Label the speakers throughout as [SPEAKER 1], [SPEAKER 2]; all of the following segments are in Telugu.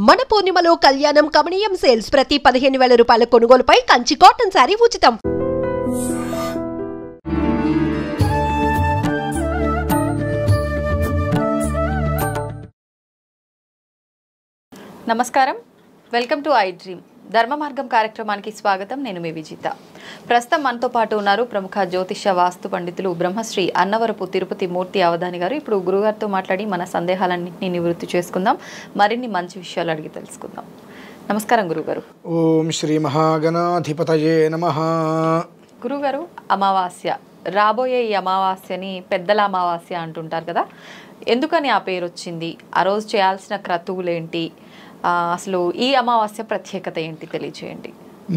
[SPEAKER 1] మన పూర్ణిమలో కళ్యాణం కమనీయం సేల్స్ ప్రతి 15,000 రూపాయల కొనుగోలుపై కంచి కాటన్ శారీ ఉచితం.
[SPEAKER 2] నమస్కారం, వెల్కమ్ టు ఐ డ్రీమ్. ధర్మ మార్గం కార్యక్రమానికి స్వాగతం. నేను మీ విజిత. ప్రస్తుతం మనతో పాటు ఉన్నారు ప్రముఖ జ్యోతిష వాస్తు పండితులు బ్రహ్మశ్రీ అన్నవరపు తిరుపతి మూర్తి అవధాని గారు. ఇప్పుడు గురుగారితో మాట్లాడి మన సందేహాలన్నింటినీ నివృత్తి చేసుకుందాం, మరిన్ని మంచి విషయాలు అడిగి తెలుసుకుందాం. నమస్కారం గురుగారు.
[SPEAKER 3] ఓం శ్రీ మహాగణాధిపతయే నమః.
[SPEAKER 2] గురుగారు, అమావాస్య రాబోయే ఈ అమావాస్యని పెద్దల అమావాస్య అంటుంటారు కదా, ఎందుకని ఆ పేరు వచ్చింది? ఆ రోజు చేయాల్సిన క్రతువులేంటి? అసలు ఈ అమావాస్య ప్రత్యేకత ఏంటి తెలియచేయండి.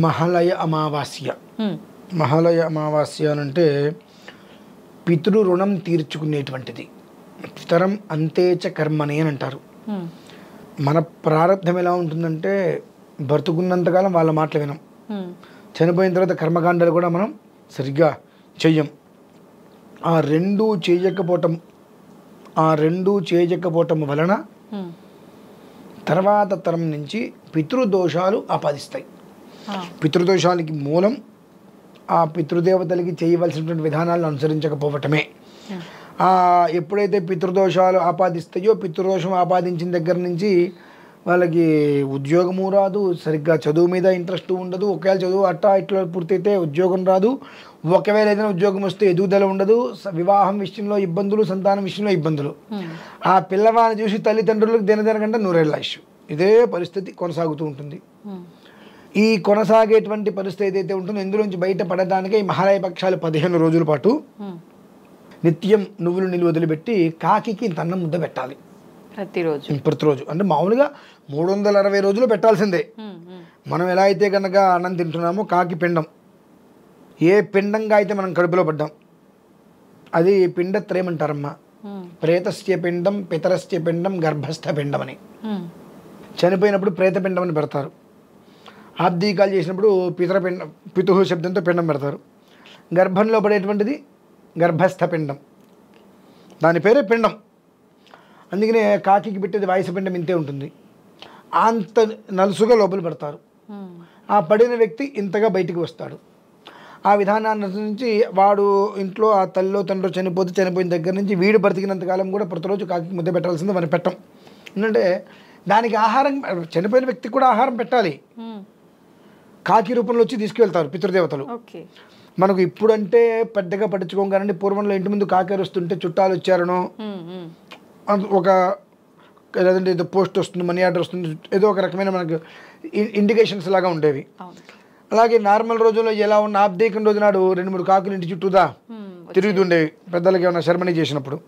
[SPEAKER 3] మహాలయ అమావాస్య. మహాలయ అమావాస్య అంటే పితృ రుణం తీర్చుకునేటువంటిది. పితరం అంతేచ కర్మని అని అంటారు. మన ప్రారంధం ఎలా ఉంటుందంటే బ్రతుకున్నంతకాలం వాళ్ళ మాటలు వినం, చనిపోయిన తర్వాత కర్మకాండాలు కూడా మనం సరిగ్గా చెయ్యం. ఆ రెండూ చేయకపోవటం వలన తర్వాత తరం నుంచి పితృదోషాలు ఆపాదిస్తాయి. పితృదోషాలకి మూలం ఆ పితృదేవతలకి చేయవలసినటువంటి విధానాలను అనుసరించకపోవటమే. ఎప్పుడైతే పితృదోషాలు ఆపాదిస్తాయో, పితృదోషం ఆపాదించిన దగ్గర నుంచి వాళ్ళకి ఉద్యోగము రాదు, సరిగ్గా చదువు మీద ఇంట్రెస్ట్ ఉండదు. ఒకవేళ చదువు ఇట్లా పూర్తయితే ఉద్యోగం రాదు. ఒకవేళ ఏదైనా ఉద్యోగం వస్తే ఎదుగుదల ఉండదు. వివాహం విషయంలో ఇబ్బందులు, సంతానం విషయంలో ఇబ్బందులు. ఆ పిల్లవాడిని చూసి తల్లిదండ్రులకు దినదినకంటే 100 ఏళ్ళ ఆయుష్. ఇదే పరిస్థితి కొనసాగుతూ ఉంటుంది. ఈ కొనసాగేటువంటి పరిస్థితి ఏదైతే ఉంటుందో ఇందులోంచి బయటపడడానికే ఈ మహాలయ పక్షాలు 15 రోజుల పాటు నిత్యం నువ్వులు నీళ్ళు వదిలిపెట్టి కాకి ఇంత అన్నం ముద్ద పెట్టాలి ప్రతిరోజు. అంటే మామూలుగా 360 రోజులు పెట్టాల్సిందే. మనం ఎలా అయితే కనుక అన్నం తింటున్నామో కాకి పిండం, ఏ పిండంగా అయితే మనం కడుపులో పడ్డాం అది పిండత్రయమంటారమ్మా. ప్రేతస్య పిండం, పితరస్య పిండం, గర్భస్థ పిండం అని. చనిపోయినప్పుడు ప్రేతపిండం అని పెడతారు. ఆబ్దీకాలు చేసినప్పుడు పితుహు శబ్దంతో పిండం పెడతారు. గర్భంలో పడేటువంటిది గర్భస్థ పిండం, దాని పేరే పిండం. అందుకనే కాకి పెట్టేది వాయుసపిండం ఇంతే ఉంటుంది. అంత నలుసుగా లోపల పెడతారు. ఆ పడిన వ్యక్తి ఇంతగా బయటికి వస్తాడు. ఆ విధానాన్ని అనుసరించి వాడు ఇంట్లో ఆ తల్లిలో తండ్రి చనిపోయిన దగ్గర నుంచి వీడు బ్రతికినంతకాలం కూడా ప్రతిరోజు కాకి ముద్ద పెట్టాల్సింది మనం పెట్టం. ఎందుకంటే దానికి ఆహారం, చనిపోయిన వ్యక్తికి కూడా ఆహారం పెట్టాలి. కాకి రూపంలో వచ్చి తీసుకువెళ్తారు పితృదేవతలు. మనకు ఇప్పుడంటే పెద్దగా పట్టించుకోం కానీ పూర్వంలో ఇంటి ముందు కాకి వస్తుంటే చుట్టాలు వచ్చారనో, ఒక లేదంటే ఏదో పోస్ట్ వస్తుంది, మనీ ఆర్డర్ వస్తుంది, ఏదో ఒక రకమైన మనకు ఇండికేషన్స్ లాగా ఉండేవి. అలాగే నార్మల్ రోజుల్లో ఎలా ఉన్న ఆబ్దేకం రోజు నాడు 2-3 కాకులు ఇంటి చుట్టూదా తిరుగుతుండేవి. పెద్దలకి ఏమైనా శర్మని చేసినప్పుడు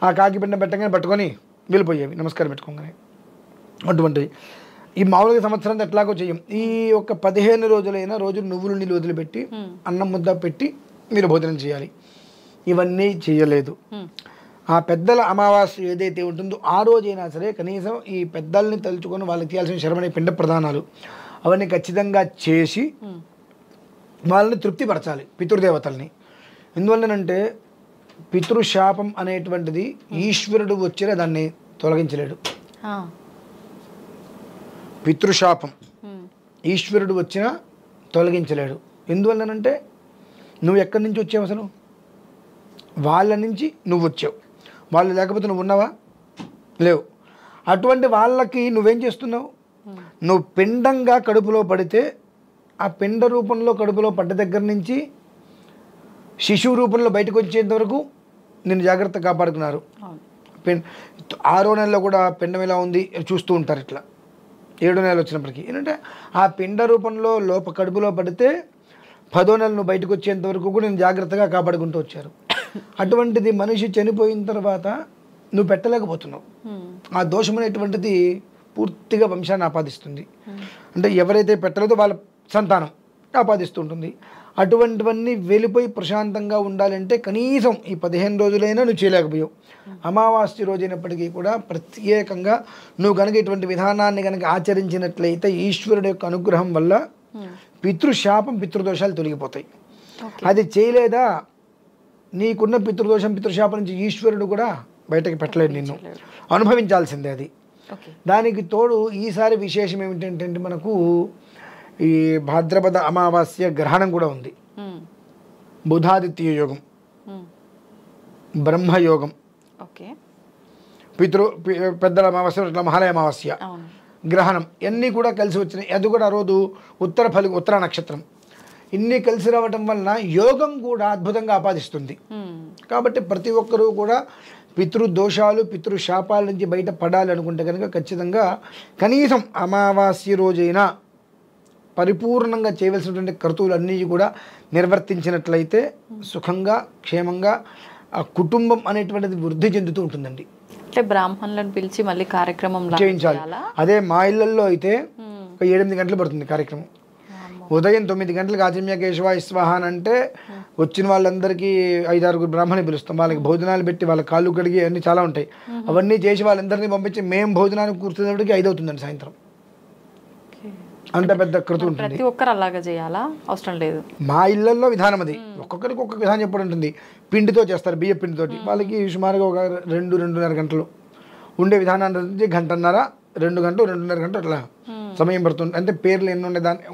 [SPEAKER 3] ఆ కాకి పిండం పెట్టగానే పట్టుకొని వెళ్ళిపోయేవి నమస్కారం పెట్టుకోగానే. అటువంటివి ఈ మామూలుగా సంవత్సరం ఎట్లాగో చెయ్యం. ఈ ఒక 15 రోజులైనా రోజు నువ్వులు నీళ్ళు వదిలిపెట్టి అన్నం ముద్ద పెట్టి మీరు భోజనం చేయాలి. ఇవన్నీ చేయలేదు. ఆ పెద్దల అమావాస్య ఏదైతే ఉంటుందో ఆ రోజైనా సరే కనీసం ఈ పెద్దల్ని తలుచుకొని వాళ్ళకి చేయాల్సిన శర్మని పిండ ప్రదానాలు అవన్నీ ఖచ్చితంగా చేసి వాళ్ళని తృప్తిపరచాలి, పితృదేవతల్ని. ఎందువల్లనంటే పితృశాపం అనేటువంటిది ఈశ్వరుడు వచ్చినా దాన్ని తొలగించలేడు. పితృశాపం ఈశ్వరుడు వచ్చినా తొలగించలేడు. ఎందువల్లనంటే నువ్వు ఎక్కడి నుంచి వచ్చావు? అసలు వాళ్ళ నుంచి నువ్వు వచ్చావు. వాళ్ళు లేకపోతే నువ్వు ఉన్నావా? లేవు. అటువంటి వాళ్ళకి నువ్వేం చేస్తున్నావు? నువ్వు పిండంగా కడుపులో పడితే ఆ పిండ రూపంలో కడుపులో పడ్డ దగ్గర నుంచి శిశువు రూపంలో బయటకు వచ్చేంత వరకు నిన్ను జాగ్రత్తగా కాపాడుకున్నారు. 6వ నెలలో కూడా పిండం ఎలా ఉంది చూస్తూ ఉంటారు. ఇట్లా 7వ నెల వచ్చినప్పటికీ ఏంటంటే ఆ పిండ రూపంలో కడుపులో పడితే 10వ నెల నువ్వు బయటకు వచ్చేంత వరకు కూడా నేను జాగ్రత్తగా కాపాడుకుంటూ వచ్చారు. అటువంటిది మనిషి చనిపోయిన తర్వాత నువ్వు పెట్టలేకపోతున్నావు. ఆ దోషం అనేటువంటిది పూర్తిగా వంశాన్ని ఆపాదిస్తుంది. అంటే ఎవరైతే పెట్టలేదో వాళ్ళ సంతానం ఆపాదిస్తూ ఉంటుంది. అటువంటివన్నీ వెళ్ళిపోయి ప్రశాంతంగా ఉండాలంటే కనీసం ఈ 15 రోజులైనా నువ్వు చేయలేకపోయావు. అమావాస్య రోజైనప్పటికీ కూడా ప్రత్యేకంగా నువ్వు కనుక ఇటువంటి విధానాన్ని కనుక ఆచరించినట్లయితే ఈశ్వరుడు యొక్క అనుగ్రహం వల్ల పితృశాపం, పితృదోషాలు తొలగిపోతాయి. అది చేయలేదా నీకున్న పితృదోషం, పితృశాపం నుంచి ఈశ్వరుడు కూడా బయటకు పెట్టలేడు, నిన్ను అనుభవించాల్సిందే. అది
[SPEAKER 2] ఓకే.
[SPEAKER 3] దానికి తోడు ఈసారి విశేషం ఏమిటంటే మనకు ఈ భాద్రపద అమావాస్య గ్రహణం కూడా ఉంది. బుధాదిత్య యోగం, బ్రహ్మయోగం,
[SPEAKER 2] ఓకే,
[SPEAKER 3] పెద్దల అమావాస్య, మహాలయ అమావాస్య, గ్రహణం ఇవన్నీ కూడా కలిసి వచ్చినాయి. అది కూడా ఆ రోజు ఉత్తర నక్షత్రం, ఇన్ని కలిసి రావటం వలన యోగం కూడా అద్భుతంగా ఆపాదిస్తుంది. కాబట్టి ప్రతి ఒక్కరూ కూడా పితృదోషాలు పితృశాపాల నుంచి బయట పడాలి అనుకుంటే కనుక ఖచ్చితంగా కనీసం అమావాస్య రోజైనా పరిపూర్ణంగా చేయవలసినటువంటి కర్తవ్యాలన్నీ కూడా నిర్వర్తించినట్లయితే సుఖంగా క్షేమంగా ఆ కుటుంబం అనేటువంటిది వృద్ధి చెందుతూ ఉంటుందండి.
[SPEAKER 2] అంటే బ్రాహ్మణులను పిలిచి మళ్ళీ కార్యక్రమం
[SPEAKER 3] చేయించాలి. అదే మా ఇళ్లలో అయితే ఒక 8 గంటలు పడుతుంది కార్యక్రమం. ఉదయం 9 గంటలకు ఆచమ్య కేశవ ఇస్వాహ అని అంటే వచ్చిన వాళ్ళందరికీ 5-6 బ్రాహ్మణులు పిలుస్తాం. వాళ్ళకి భోజనాలు పెట్టి వాళ్ళ కాళ్ళు కడిగి అన్నీ చాలా ఉంటాయి. అవన్నీ చేసి వాళ్ళందరినీ పంపించి మేము భోజనానికి కూర్చునేప్పటికి 5 అవుతుందండి సాయంత్రం. అంత పెద్ద కృతి ఉంటుంది.
[SPEAKER 2] ప్రతి ఒక్కరు అలాగా చేయాలా? అవసరం లేదు.
[SPEAKER 3] మా ఇళ్లలో విధానం అది. ఒక్కొక్కరికి ఒక్కొక్క విధానం చెప్పడం ఉంటుంది. పిండితో చేస్తారు, బియ్య పిండితోటి. వాళ్ళకి సుమారుగా ఒక 2-2.5 గంటలు ఉండే విధానాన్ని గంటన్నర 2 గంటలు 2.5 గంటలు అట్లా సమయం పడుతుంది. అంటే పేర్లు ఎన్ని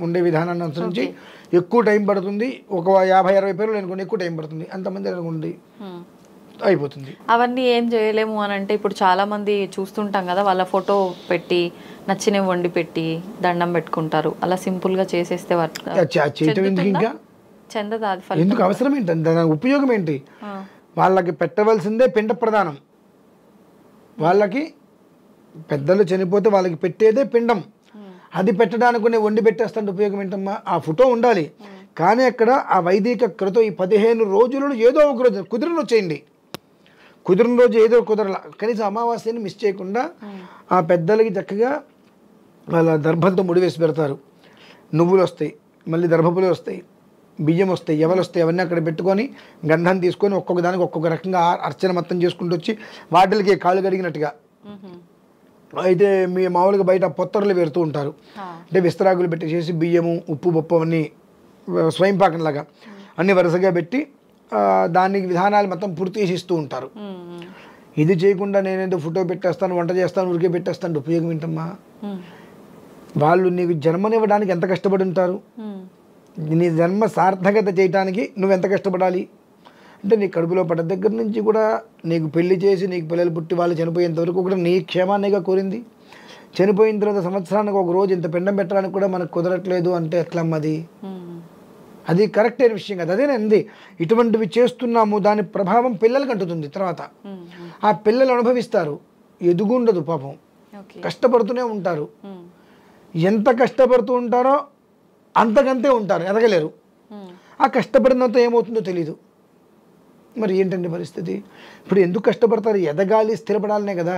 [SPEAKER 3] ఉండే విధానాన్ని అనుసరించి ఎక్కువ టైం పడుతుంది. ఒక 50-60 పేర్లు అనుకోండి ఎక్కువ టైం పడుతుంది. అంతమంది అనుకోండి అయిపోతుంది.
[SPEAKER 2] అవన్నీ ఏం చేయలేము అని అంటే ఇప్పుడు చాలా మంది చూస్తుంటాం కదా, వాళ్ళ ఫోటో పెట్టి నచ్చినవి వండి పెట్టి దండం పెట్టుకుంటారు. అలా సింపుల్ గా చేసేస్తే
[SPEAKER 3] ఇంకా
[SPEAKER 2] చెందదా?
[SPEAKER 3] ఎందుకు అవసరం ఏంటంటే దాని ఉపయోగం ఏంటి? వాళ్ళకి పెట్టవలసిందే పిండ ప్రదానం. వాళ్ళకి పెద్దలు చనిపోతే వాళ్ళకి పెట్టేదే పిండం. అది పెట్టడానికి నేను వండి పెట్టేస్తాను ఉపయోగం ఏంటమ్మా? ఆ ఫోటో ఉండాలి. కానీ అక్కడ ఆ వైదిక కృతం ఈ 15 రోజులలో ఏదో ఒక రోజు కుదిరిన వచ్చేయండి. కుదిరిన రోజు ఏదో కుదరలా కనీసం అమావాస్యని మిస్ చేయకుండా ఆ పెద్దలకి చక్కగా వాళ్ళ దర్భంతో ముడివేసి పెడతారు. నువ్వులు వస్తాయి, మళ్ళీ దర్భపులు వస్తాయి, బియ్యం వస్తాయి, ఎవలు వస్తాయి, అవన్నీ అక్కడ పెట్టుకొని గంధం తీసుకొని ఒక్కొక్క దానికి ఒక్కొక్క రకంగా అర్చన మొత్తం చేసుకుంటూ వచ్చి వాటికి కాళ్ళు కడిగినట్టుగా. అయితే మీ మామూలుగా బయట పొత్తర్లు పెడుతూ ఉంటారు. అంటే విస్తరాకులు పెట్టేసేసి బియ్యము ఉప్పు పప్పు అన్నీ స్వయంపాకంలాగా అన్నీ వరుసగా పెట్టి దానికి విధానాలు మొత్తం పూర్తి చేసి ఇస్తూ ఉంటారు. ఇది చేయకుండా నేనేదో ఫోటో పెట్టేస్తాను, వంట చేస్తాను, ఉరికే పెట్టేస్తాను ఉపయోగం ఏంటమ్మా? వాళ్ళు నీకు జన్మనివ్వడానికి ఎంత కష్టపడి ఉంటారు? నీ జన్మ సార్థకత చేయడానికి నువ్వెంత కష్టపడాలి? అంటే నీ కడుపులో పడ్డ దగ్గర నుంచి కూడా నీకు పెళ్లి చేసి నీకు పిల్లలు పుట్టి వాళ్ళు చనిపోయేంత వరకు కూడా నీ క్షేమాన్నిగా కోరింది. చనిపోయిన తర్వాత సంవత్సరానికి ఒక రోజు ఇంత పిండం పెట్టడానికి కూడా మనకు కుదరట్లేదు అంటే ఎట్లమ్మది? అది కరెక్ట్ అయిన విషయం కదా. అదేనండి, ఇటువంటివి చేస్తున్నాము, దాని ప్రభావం పిల్లలకి అంటుతుంది. తర్వాత ఆ పిల్లలు అనుభవిస్తారు. ఎదుగుండదు పాపం, కష్టపడుతూనే ఉంటారు. ఎంత కష్టపడుతూ ఉంటారో అంతకంతే ఉంటారు, ఎదగలేరు. ఆ కష్టపడినంత ఏమవుతుందో తెలీదు. మరి ఏంటండి పరిస్థితి? ఇప్పుడు ఎందుకు కష్టపడతారు? ఎదగాలి, స్థిరపడాలనే కదా.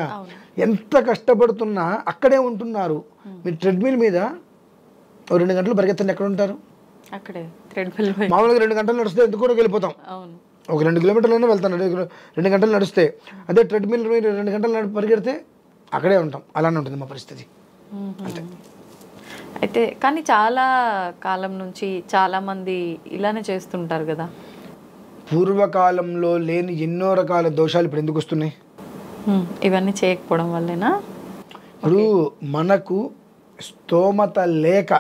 [SPEAKER 3] ఎంత కష్టపడుతున్నా అక్కడే ఉంటున్నారు. మీరు ట్రెడ్మిల్ మీద 2 గంటలు పరిగెత్తండి, ఎక్కడ ఉంటారు? మామూలుగా 2 గంటలు నడిస్తే ఎందుకు కూడా వెళ్ళిపోతాం. ఒక 2 కిలోమీటర్లైనా వెళ్తాను 2 గంటలు నడిస్తే. అదే ట్రెడ్మిల్ 2 గంటలు పరిగెడితే అక్కడే ఉంటాం. అలానే ఉంటుంది మా పరిస్థితి. అంతే.
[SPEAKER 2] అయితే కానీ చాలా కాలం నుంచి చాలా మంది ఇలానే చేస్తుంటారు కదా.
[SPEAKER 3] పూర్వకాలంలో లేని ఎన్నో రకాల దోషాలు ఇప్పుడు ఎందుకు వస్తున్నాయి?
[SPEAKER 2] ఇవన్నీ చేయకపోవడం వల్లేనా?
[SPEAKER 3] ఇప్పుడు మనకు స్తోమత లేక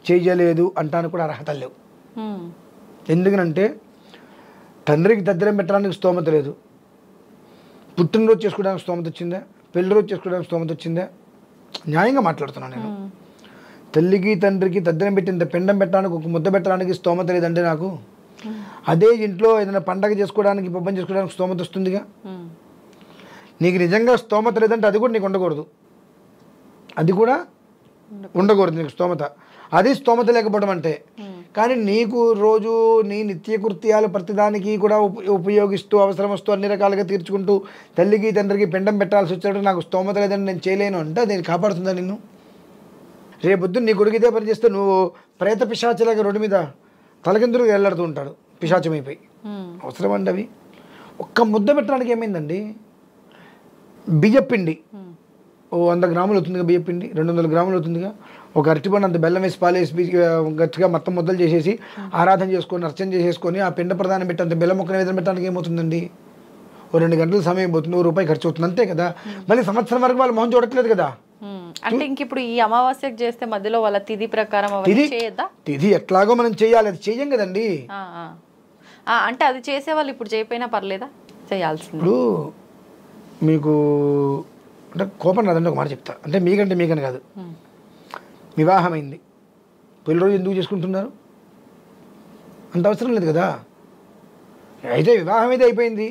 [SPEAKER 3] చేయలేదు అంటానికి కూడా అర్హత లేవు. ఎందుకనంటే తండ్రికి దద్దరం పెట్టడానికి స్తోమత లేదు, పుట్టినరోజు చేసుకోవడానికి స్తోమత వచ్చిందా, పెళ్లి రోజు చేసుకోవడానికి స్తోమత వచ్చిందా? న్యాయంగా మాట్లాడుతున్నాను నేను. తల్లికి తండ్రికి దద్దరం పెట్టింత పిండం పెట్టడానికి ఒక ముద్ద పెట్టడానికి స్తోమత లేదంటే నాకు, అదే ఇంట్లో ఏదైనా పండగ చేసుకోవడానికి పబ్బం చేసుకోవడానికి స్తోమత వస్తుందిగా. నీకు నిజంగా స్తోమత లేదంటే అది కూడా నీకు ఉండకూడదు, అది కూడా ఉండకూడదు నీకు స్తోమత. అది స్తోమత లేకపోవడం అంటే. కానీ నీకు రోజు నీ నిత్యకృత్యాలు ప్రతిదానికి కూడా ఉపయోగిస్తూ అవసరం వస్తూ అన్ని రకాలుగా తీర్చుకుంటూ తల్లికి తండ్రికి పిండం పెట్టాల్సి వచ్చేటప్పుడు నాకు స్తోమత లేదని నేను చేయలేను అంటే అది కాపాడుతుందా నిన్ను? రేపొద్దు నీ కొడుకు ఇదే పని చేస్తే నువ్వు ప్రేత పిశాచలాగా రోడ్డు మీద తలకిందులు వెళ్ళాడుతూ ఉంటాడు, పిశాచమైపోయి. అవసరం అండి అవి? ఒక్క ముద్ద పెట్టడానికి ఏమైందండి? బియ్యపిండి 100 గ్రాములు అవుతుందిగా, బియ్యపిండి 200 గ్రాములు అవుతుందిగా. ఒక అరటిపండు అంత బెల్లం వేసి పాలేసి గట్టిగా మొత్తం ముద్దలు చేసేసి ఆరాధన చేసుకొని అర్చన చేసేసుకొని ఆ పిండ ప్రదానం పెట్టి అంత బెల్లం మొక్క నివేదన పెట్టడానికి ఏమవుతుందండి? ఓ 2 గంటల సమయం పోతుంది, ₹1 ఖర్చు అవుతుంది, అంతే కదా. మళ్ళీ సంవత్సరం వరకు వాళ్ళు మొహం చూడట్లేదు కదా.
[SPEAKER 2] అంటే ఇంక ఇప్పుడు ఈ అమావాస్యకు చేస్తే మధ్యలో వాళ్ళ తిథి ప్రకారం అవన్నీ చేయొద్దా?
[SPEAKER 3] తిథి ఎట్లాగో మనం చేయాలి, అది చెయ్యం కదండి.
[SPEAKER 2] అంటే అది చేసే వాళ్ళు ఇప్పుడు చేయకపోయినా పర్లేదా, చేయాల్సింది?
[SPEAKER 3] ఇప్పుడు మీకు అంటే కోపం రాదండి, ఒక మాట చెప్తా. అంటే మీకని కాదు, వివాహమైంది, పెళ్లి రోజు ఎందుకు చేసుకుంటున్నారు? అంత అవసరం లేదు కదా. అయితే వివాహం అయితే అయిపోయింది,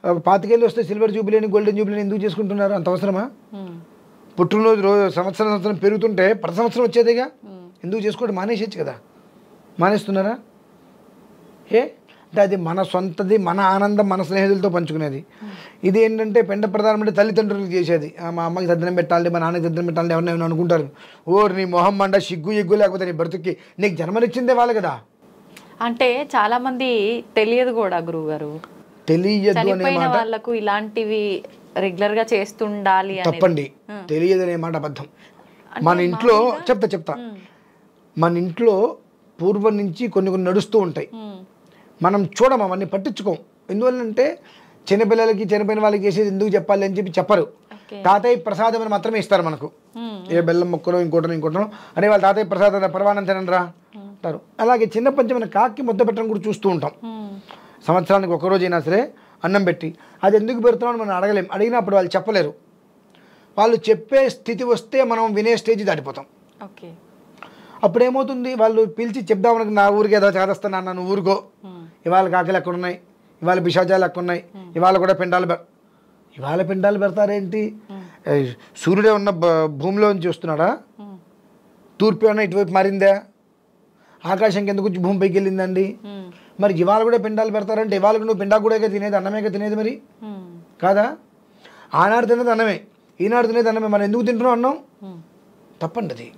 [SPEAKER 3] 25 ఏళ్ళు వస్తే సిల్వర్ జూబిలీని గోల్డెన్ జూబిలీని ఎందుకు చేసుకుంటున్నారు? అంత అవసరమా? పుట్టినరోజు రోజు సంవత్సరం పెరుగుతుంటే ప్రతి సంవత్సరం వచ్చేదేగా, ఎందుకు చేసుకోవడం? మానేసేచ్చు కదా. మానేస్తున్నారా? అంటే అది మన సొంతది, మన ఆనందం, మన స్నేహితులతో పంచుకునేది. ఇది ఏంటంటే పెండ ప్రధానం అంటే తల్లిదండ్రులకు చేసేది. మా అమ్మకి తద్దనం పెట్టాలి, మా నాన్నకి తద్దనం పెట్టాలి, ఎవరిని అనుకుంటారు. నీ మొహం మండ సిగ్గు ఎగ్గు లేకపోతే నీ బ్రతుక్కి నీకు జన్మనిచ్చిందే వాళ్ళు కదా.
[SPEAKER 2] అంటే చాలా మంది తెలియదు కూడా గురువుగారు,
[SPEAKER 3] తెలియదు అనే మాట
[SPEAKER 2] వాళ్ళకు ఇలాంటివి రెగ్యులర్ గా చేస్తుండాలి
[SPEAKER 3] తప్పండి. తెలియదు అనే మాట అబద్ధం. మన ఇంట్లో చెప్తా మన ఇంట్లో పూర్వం నుంచి కొన్ని నడుస్తూ ఉంటాయి, మనం చూడం, అవన్నీ పట్టించుకోం. ఎందువల్లంటే చిన్నపిల్లలకి చనిపోయిన వాళ్ళకి చేసేది ఎందుకు చెప్పాలి అని చెప్పరు. తాతయ్య ప్రసాదం అని మాత్రమే ఇస్తారు మనకు, ఏ బెల్లం మొక్కలో ఇంకోటనో అనే వాళ్ళు తాతయ్య ప్రసాదం పరవానం తినరా అంటారు. అలాగే చిన్నప్పటి నుంచి మనం కాకి ముద్ద పెట్టడం కూడా చూస్తూ ఉంటాం. సంవత్సరానికి ఒకరోజు అయినా సరే అన్నం పెట్టి అది ఎందుకు పెడుతున్నామని మనం అడగలేం. అడిగినప్పుడు వాళ్ళు చెప్పలేరు. వాళ్ళు చెప్పే స్థితి వస్తే మనం వినే స్టేజ్ దాటిపోతాం. అప్పుడు ఏమవుతుంది, వాళ్ళు పిలిచి చెప్దామనుకు నా ఊరికి ఏదో చేదస్తాను అన్న, నువ్వు ఊరుకో, ఇవాళ కాకలు ఎక్కడ ఉన్నాయి, ఇవాళ పిశాచాలు ఎక్కడ ఉన్నాయి, ఇవాళ కూడా పిండాలు పెడతారేంటి? సూర్యుడే ఉన్న భూమిలో నుంచి వస్తున్నాడా? తూర్పు ఏమన్నా ఇటువైపు మారిందా? ఆకాశంకి ఎందుకు భూమి పైకి వెళ్ళిందండి? మరి ఇవాళ కూడా పిండాలు పెడతారంటే ఇవాళ నువ్వు పిండా కూడా తినేది, అన్నమేగా తినేది మరి, కాదా? ఆనాడు తినేది అన్నమే, ఈనాడు తినేది అన్నమే, మనం ఎందుకు తింటున్నాం అన్నం? తప్పండి అది.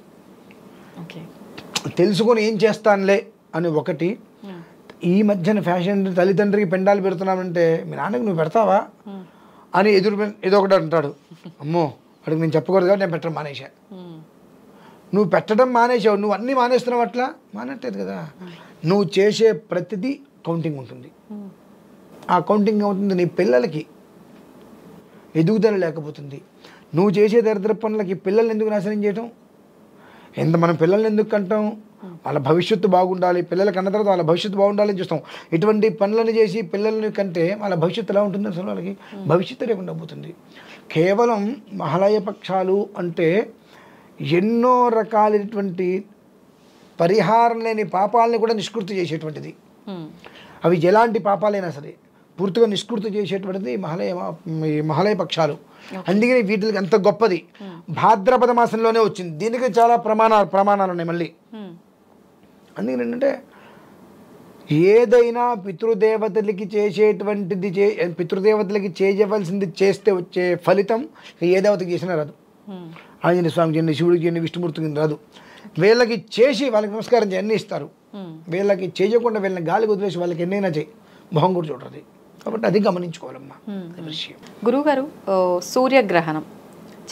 [SPEAKER 3] తెలుసుకొని ఏం చేస్తానులే అని ఒకటి. ఈ మధ్యన ఫ్యాషన్ తల్లిదండ్రికి పిండాలు పెడుతున్నామంటే మీ నాన్నకి నువ్వు పెడతావా అని ఏదో ఒకటి అంటాడు. అమ్మో అడిగి నేను చెప్పకూడదు కాబట్టి నేను పెట్టడం మానేసా. నువ్వు పెట్టడం మానేసావు, నువ్వు అన్నీ మానేస్తున్నావు, అట్లా మానట్లేదు కదా. నువ్వు చేసే ప్రతిదీ కౌంటింగ్ ఉంటుంది. ఆ కౌంటింగ్ ఏమవుతుంది, నీ పిల్లలకి ఎదుగుదల లేకపోతుంది. నువ్వు చేసే దరిద్ర పనులకి పిల్లల్ని ఎందుకు నాశనం చేయటం? మనం పిల్లల్ని ఎందుకు కంటాం? వాళ్ళ భవిష్యత్తు బాగుండాలి, పిల్లలకి అన్న తర్వాత వాళ్ళ భవిష్యత్తు బాగుండాలని చూస్తాం. ఇటువంటి పనులను చేసి పిల్లల్ని కంటే వాళ్ళ భవిష్యత్తు ఎలా ఉంటుంది? అసలు వాళ్ళకి భవిష్యత్తు లేకుండా పోతుంది. కేవలం మహాలయ పక్షాలు అంటే ఎన్నో రకాలైనటువంటి పరిహారం లేని పాపాలని కూడా నిష్కృతి చేసేటువంటిది. అవి ఎలాంటి పాపాలైనా సరే పూర్తిగా నిష్కృతి చేసేటువంటిది మహాలయ పక్షాలు. అందుకని వీటికి అంత గొప్పది. భాద్రపద మాసంలోనే వచ్చింది, దీనికి చాలా ప్రమాణాలు ఉన్నాయి మళ్ళీ. అందుకని ఏంటంటే ఏదైనా పితృదేవతలకి చేసేటువంటిది పితృదేవతలకి చేయవలసింది చేస్తే వచ్చే ఫలితం ఏ దేవతకి చేసినా రాదు. ఆంజనేయ స్వామికి చేయండి, శివుడికి చేయండి, విష్ణుమూర్తికి రాదు. వీళ్ళకి చేసి వాళ్ళకి నమస్కారం చేయి అన్నీ ఇస్తారు. వీళ్ళకి చేయకుండా వీళ్ళని గాలికి వదిలేసి వాళ్ళకి ఎన్నైనా చేయి, మొహం కూడా చూడరు. కాబట్టి అది గమనించుకోవాలమ్మా విషయం.
[SPEAKER 2] గురువుగారు, సూర్యగ్రహణం,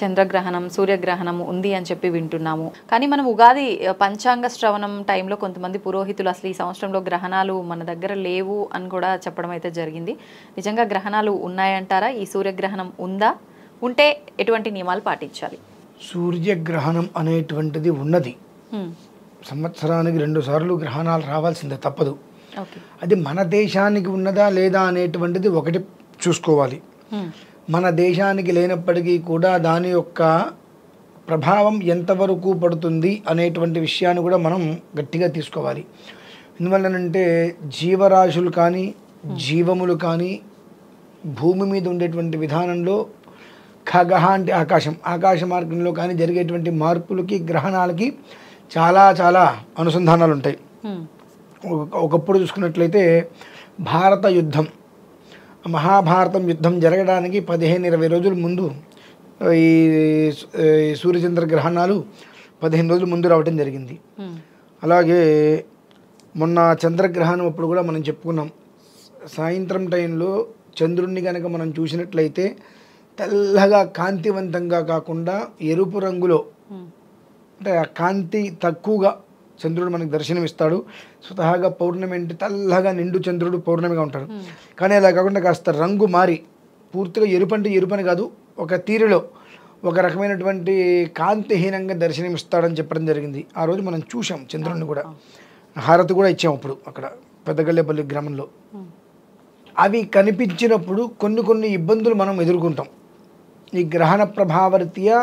[SPEAKER 2] చంద్రగ్రహణం, సూర్యగ్రహణం ఉంది అని చెప్పి వింటున్నాము. కానీ మనం ఉగాది పంచాంగ శ్రవణం టైంలో కొంతమంది పురోహితులు అసలు ఈ సంవత్సరంలో గ్రహణాలు మన దగ్గర లేవు అని కూడా చెప్పడం అయితే జరిగింది. నిజంగా గ్రహణాలు ఉన్నాయంటారా? ఈ సూర్యగ్రహణం ఉందా? ఉంటే ఎటువంటి నియమాలు పాటించాలి?
[SPEAKER 3] సూర్యగ్రహణం అనేటువంటిది ఉన్నది. సంవత్సరానికి 2 సార్లు గ్రహణాలు రావాల్సిందే, తప్పదు. అది మన దేశానికి ఉన్నదా లేదా అనేటువంటిది ఒకటి చూసుకోవాలి. మన దేశానికి లేనప్పటికీ కూడా దాని యొక్క ప్రభావం ఎంతవరకు పడుతుంది అనేటువంటి విషయాన్ని కూడా మనం గట్టిగా తీసుకోవాలి. ఎందువల్లనంటే జీవరాశులు కానీ జీవములు కానీ భూమి మీద ఉండేటువంటి విధానంలో ఖగహ అంటే ఆకాశ మార్గంలో కానీ జరిగేటువంటి మార్పులకి గ్రహణాలకి చాలా చాలా అనుసంధానాలు ఉంటాయి. ఒకప్పుడు చూసుకున్నట్లయితే భారత యుద్ధం, మహాభారతం యుద్ధం జరగడానికి 15-20 రోజుల ముందు ఈ సూర్యచంద్ర గ్రహణాలు 15 రోజుల ముందు రావడం జరిగింది. అలాగే మొన్న చంద్రగ్రహణం అప్పుడు కూడా మనం చెప్పుకున్నాం, సాయంత్రం టైంలో చంద్రుణ్ణి కనుక మనం చూసినట్లయితే తెల్లగా కాంతివంతంగా కాకుండా ఎరుపు రంగులో, అంటే ఆ కాంతి తక్కువగా చంద్రుడు మనకు దర్శనమిస్తాడు. స్వతహాగా పౌర్ణమి అంటే తెల్లగా నిండు చంద్రుడు పౌర్ణమిగా ఉంటాడు. కానీ అలా కాకుండా కాస్త రంగు మారి పూర్తిగా ఎరుపంటే ఎరుపని కాదు, ఒక తీరులో ఒక రకమైనటువంటి కాంతిహీనంగా దర్శనమిస్తాడని చెప్పడం జరిగింది. ఆ రోజు మనం చూసాం చంద్రుడిని కూడా, హారతి కూడా ఇచ్చాం అప్పుడు అక్కడ పెద్దగల్లేపల్లి గ్రామంలో. అవి కనిపించినప్పుడు కొన్ని ఇబ్బందులు మనం ఎదుర్కొంటాం. ఈ గ్రహణ ప్రభావరీత్యా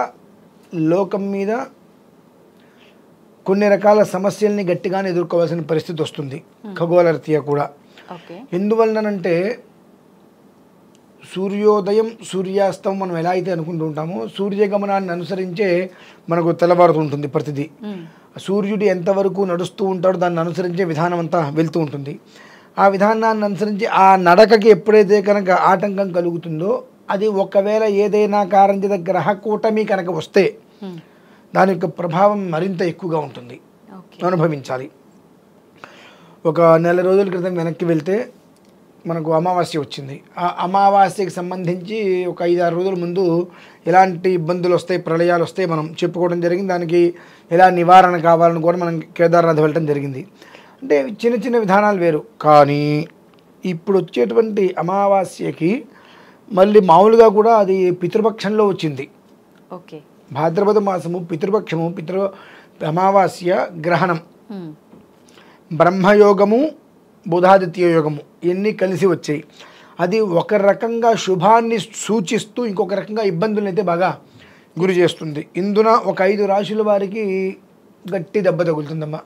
[SPEAKER 3] లోకం మీద కొన్ని రకాల సమస్యల్ని గట్టిగానే ఎదుర్కోవాల్సిన పరిస్థితి వస్తుంది, ఖగోళ రీత్యా కూడా. ఎందువలనంటే సూర్యోదయం సూర్యాస్తం మనం ఎలా అయితే అనుకుంటూ ఉంటామో సూర్యగమనాన్ని అనుసరించే మనకు తెల్లవారుతుంటుంది ప్రతిదీ. సూర్యుడు ఎంతవరకు నడుస్తూ ఉంటాడో దాన్ని అనుసరించే విధానం అంతా వెళ్తూ ఉంటుంది. ఆ విధానాన్ని అనుసరించి ఆ నడకకి ఎప్పుడైతే కనుక ఆటంకం కలుగుతుందో అది ఒకవేళ ఏదైనా కారణం చేత గ్రహ కూటమి కనుక వస్తే దాని యొక్క ప్రభావం మరింత ఎక్కువగా ఉంటుంది, అనుభవించాలి. ఒక నెల రోజుల క్రితం వెనక్కి వెళ్తే మనకు అమావాస్య వచ్చింది. ఆ అమావాస్యకి సంబంధించి ఒక 5-6 రోజుల ముందు ఎలాంటి ఇబ్బందులు వస్తాయి, ప్రళయాలు వస్తాయి మనం చెప్పుకోవడం జరిగింది. దానికి ఎలా నివారణ కావాలని కూడా మనం కేదార్నాథ్ వెళ్ళడం జరిగింది. అంటే చిన్న విధానాలు వేరు. కానీ ఇప్పుడు వచ్చేటువంటి అమావాస్యకి మళ్ళీ మామూలుగా కూడా అది పితృపక్షంలో వచ్చింది.
[SPEAKER 2] ఓకే,
[SPEAKER 3] భాద్రపద మాసము పితృపక్షము, అమావాస్య గ్రహణం, బ్రహ్మయోగము బుధాదిత్య యోగము ఇవన్నీ కలిసి వచ్చాయి. అది ఒక రకంగా శుభాన్ని సూచిస్తూ ఇంకొక రకంగా ఇబ్బందులను అయితే బాగా గురి చేస్తుంది. ఇందున ఒక 5 రాశుల వారికి గట్టి దెబ్బ తగులుతుందమ్మా.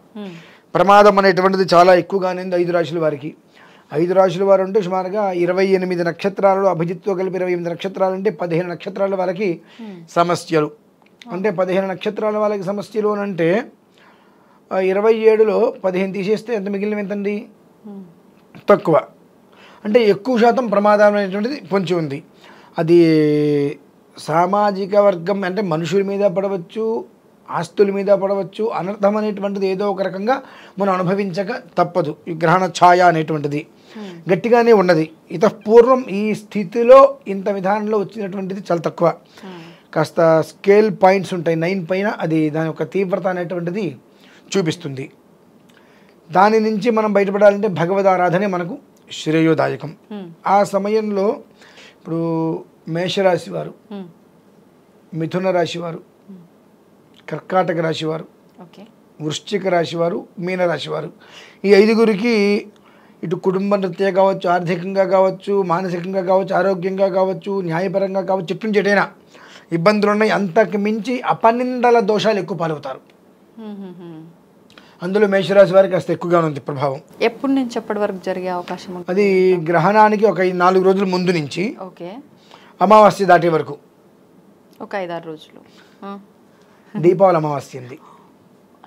[SPEAKER 3] ప్రమాదం అనేటువంటిది చాలా ఎక్కువగానే 5 రాశుల వారికి. 5 రాశుల వారు అంటే సుమారుగా 28 నక్షత్రాలు, అభిజిత్తో కలిపి 28 నక్షత్రాలు అంటే 15 నక్షత్రాల వారికి సమస్యలు. అంటే 15 నక్షత్రాల వాళ్ళకి సమస్యలు అని అంటే 27లో 15 తీసేస్తే ఎంత మిగిలినవి ఎంతండి? తక్కువ. అంటే ఎక్కువ శాతం ప్రమాదం అనేటువంటిది పొంచి ఉంది. అది సామాజిక వర్గం అంటే మనుషుల మీద పడవచ్చు, ఆస్తుల మీద పడవచ్చు. అనర్థం అనేటువంటిది ఏదో ఒక రకంగా మనం అనుభవించక తప్పదు. ఈ గ్రహణ ఛాయ అనేటువంటిది గట్టిగానే ఉన్నది. పూర్వం ఈ స్థితిలో ఇంత విధానంలో వచ్చినటువంటిది చాలా తక్కువ. కాస్త స్కేల్ పాయింట్స్ ఉంటాయి 9 పైన, అది దాని యొక్క తీవ్రత అనేటువంటిది చూపిస్తుంది. దాని నుంచి మనం బయటపడాలంటే భగవద్ ఆరాధనే మనకు శ్రేయోదాయకం. ఆ సమయంలో ఇప్పుడు మేషరాశి వారు, మిథున రాశి వారు, కర్కాటక రాశి వారు, వృశ్చిక రాశి వారు, మీనరాశి వారు, ఈ 5గురికి ఇటు కుటుంబ రీత్యా కావచ్చు, ఆర్థికంగా కావచ్చు, మానసికంగా కావచ్చు, ఆరోగ్యంగా కావచ్చు, న్యాయపరంగా కావచ్చు, చెట్టు నుంచి ఎటైనా ఇబ్బందులు ఉన్నాయి. అంతకు మించి అపనిందల దోషాలు ఎక్కువ పాలవుతారు. అందులో మేషరాశి వారికి కాస్త ఎక్కువగా ఉంది ప్రభావం.
[SPEAKER 2] ఎప్పటి నుంచి ఎప్పటి వరకు జరిగే అవకాశం?
[SPEAKER 3] అది గ్రహణానికి ఒక 4 రోజుల ముందు నుంచి
[SPEAKER 2] ఓకే,
[SPEAKER 3] అమావాస్య దాటే వరకు
[SPEAKER 2] ఒక 5-6 రోజులు.
[SPEAKER 3] దీపావళి అమావాస్య ఉంది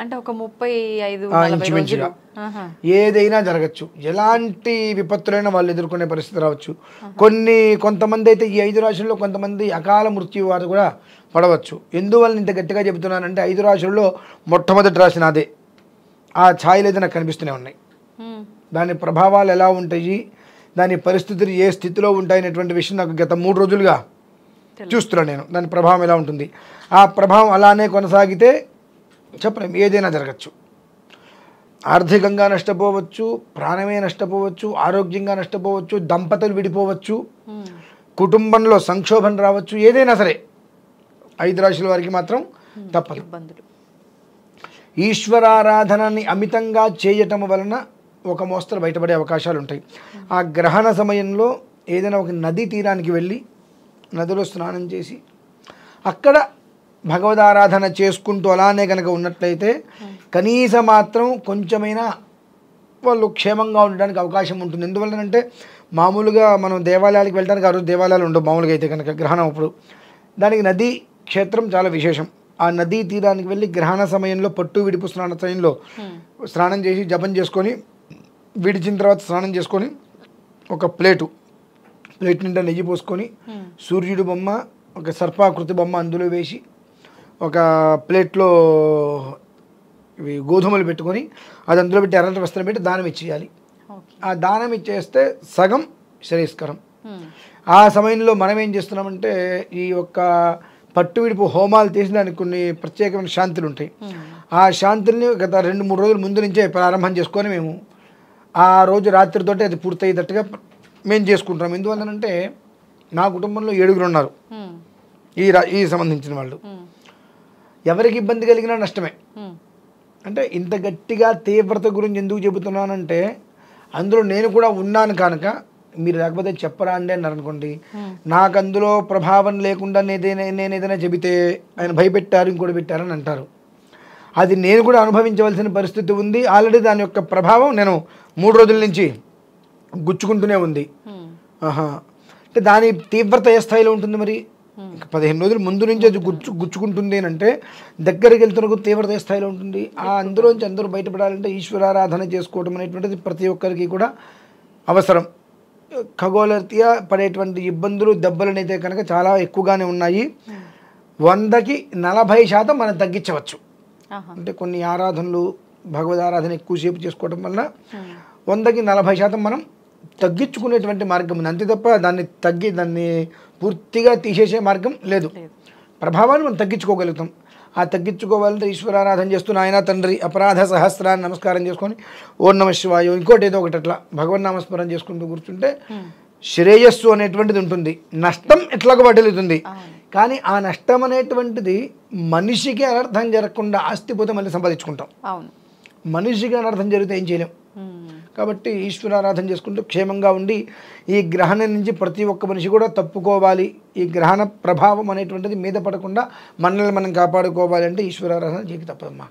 [SPEAKER 2] అంటే ఒక 35-40 రోజులు
[SPEAKER 3] ఏదైనా జరగచ్చు. ఎలాంటి విపత్తులైనా వాళ్ళు ఎదుర్కొనే పరిస్థితి రావచ్చు. కొంతమంది అయితే ఈ 5 రాశుల్లో కొంతమంది అకాల మృత్యు వారు కూడా పడవచ్చు. ఎందువల్ల ఇంత గట్టిగా చెబుతున్నానంటే 5 రాశుల్లో మొట్టమొదటి రాశి నాదే. ఆ ఛాయలు అయితే నాకు కనిపిస్తూనే ఉన్నాయి. దాని ప్రభావాలు ఎలా ఉంటాయి, దాని పరిస్థితులు ఏ స్థితిలో ఉంటాయనేటువంటి విషయం నాకు గత 3 రోజులుగా చూస్తున్నాను నేను. దాని ప్రభావం ఎలా ఉంటుంది, ఆ ప్రభావం అలానే కొనసాగితే చెప్పలేం, ఏదైనా జరగచ్చు. ఆర్థికంగా నష్టపోవచ్చు, ప్రాణమే నష్టపోవచ్చు, ఆరోగ్యంగా నష్టపోవచ్చు, దంపతులు విడిపోవచ్చు, కుటుంబంలో సంక్షోభం రావచ్చు, ఏదైనా సరే 5 రాశుల వారికి మాత్రం తప్పదు. ఈశ్వరారాధనని అమితంగా చేయటం వలన ఒక మోస్తరు బయటపడే అవకాశాలు ఉంటాయి. ఆ గ్రహణ సమయంలో ఏదైనా ఒక నదీ తీరానికి వెళ్ళి నదిలో స్నానం చేసి అక్కడ భగవదారాధన చేసుకుంటూ అలానే కనుక ఉన్నట్లయితే కనీసం మాత్రం కొంచెమైనా వాళ్ళు క్షేమంగా ఉండడానికి అవకాశం ఉంటుంది. ఎందువల్లనంటే మామూలుగా మనం దేవాలయాలకు వెళ్ళడానికి ఆ రోజు దేవాలయాలు ఉండవు మామూలుగా అయితే కనుక గ్రహణం అప్పుడు. దానికి నదీ క్షేత్రం చాలా విశేషం. ఆ నదీ తీరానికి వెళ్ళి గ్రహణ సమయంలో పట్టు విడిపు స్నాన సమయంలో స్నానం చేసి జపం చేసుకొని విడిచిన తర్వాత స్నానం చేసుకొని ఒక ప్లేట్ నిండా నెయ్యి పోసుకొని సూర్యుడు బొమ్మ, ఒక సర్పాకృతి బొమ్మ అందులో వేసి ఒక ప్లేట్లో ఇవి గోధుమలు పెట్టుకొని అది అందులో పెట్టి ఎర్రటి వస్త్రం పెట్టి దానం ఇచ్చేయాలి. ఆ దానం ఇచ్చేస్తే సగం శ్రేయస్కరం. ఆ సమయంలో మనం ఏం చేస్తున్నామంటే ఈ యొక్క పట్టు విడుపు హోమాలు చేసి దానికి కొన్ని ప్రత్యేకమైన శాంతులు ఉంటాయి. ఆ శాంతిని గత 2-3 రోజుల ముందు నుంచే ప్రారంభం చేసుకొని మేము ఆ రోజు రాత్రితోటి అది పూర్తయ్యేటట్టుగా మేము చేసుకుంటాం. ఎందువల్లనంటే నా కుటుంబంలో 7 ఉన్నారు ఈ సంబంధించిన వాళ్ళు. ఎవరికి ఇబ్బంది కలిగినా నష్టమే. అంటే ఇంత గట్టిగా తీవ్రత గురించి ఎందుకు చెబుతున్నానంటే అందులో నేను కూడా ఉన్నాను కనుక మీరు లేకపోతే చెప్పరా అండి అన్నారు అనుకోండి, నాకు అందులో ప్రభావం లేకుండా నేను ఏదైనా చెబితే ఆయన భయపెట్టారు ఇంకోటి పెట్టారని అంటారు. అది నేను కూడా అనుభవించవలసిన పరిస్థితి ఉంది. ఆల్రెడీ దాని యొక్క ప్రభావం నేను 3 రోజుల నుంచి గుచ్చుకుంటూనే ఉంది. అంటే దాని తీవ్రత ఏ స్థాయిలో ఉంటుంది మరి? 15 రోజుల ముందు నుంచి అది గుచ్చుకుంటుంది అంటే దగ్గరికి వెళ్తున్న తీవ్రత ఏ స్థాయిలో ఉంటుంది? అందులోంచి అందరూ బయటపడాలంటే ఈశ్వరారాధన చేసుకోవడం అనేటువంటిది ప్రతి ఒక్కరికి కూడా అవసరం. ఖగోళరీత్యా పడేటువంటి ఇబ్బందులు దెబ్బలనైతే కనుక చాలా ఎక్కువగానే ఉన్నాయి. 100కి 40% మనం తగ్గించవచ్చు. అంటే కొన్ని ఆరాధనలు భగవద్ ఆరాధన ఎక్కువసేపు చేసుకోవడం వల్ల 100కి 40% మనం తగ్గించుకునేటువంటి మార్గం ఉంది. అంతే తప్ప దాన్ని పూర్తిగా తీసేసే మార్గం లేదు. ప్రభావాన్ని మనం తగ్గించుకోగలుగుతాం. ఆ తగ్గించుకోవాలంటే ఈశ్వరారాధన చేస్తున్న ఆయన తండ్రి అపరాధ సహస్రాన్ని నమస్కారం చేసుకొని ఓం నమః శివాయ ఇంకోటి ఏదో ఒకటి అట్లా భగవన్నామస్మరణ చేసుకుంటూ కూర్చుంటే శ్రేయస్సు అనేటువంటిది ఉంటుంది. నష్టం ఎట్లాగో బట్టలుతుంది. కానీ ఆ నష్టం అనేటువంటిది మనిషికి అనర్థం జరగకుండా ఆస్తి పోతే మళ్ళీ సంపాదించుకుంటాం. మనిషికి అనర్థం జరిగితే ఏం చేయలేం. కాబట్టి ఈశ్వరారాధన చేసుకుంటూ క్షేమంగా ఉండి ఈ గ్రహణం నుంచి ప్రతి ఒక్క మనిషి కూడా తప్పుకోవాలి. ఈ గ్రహణ ప్రభావం అనేటువంటిది మీద పడకుండా మనల్ని మనం కాపాడుకోవాలి అంటే ఈశ్వరారాధన చేయక తప్పదమ్మా.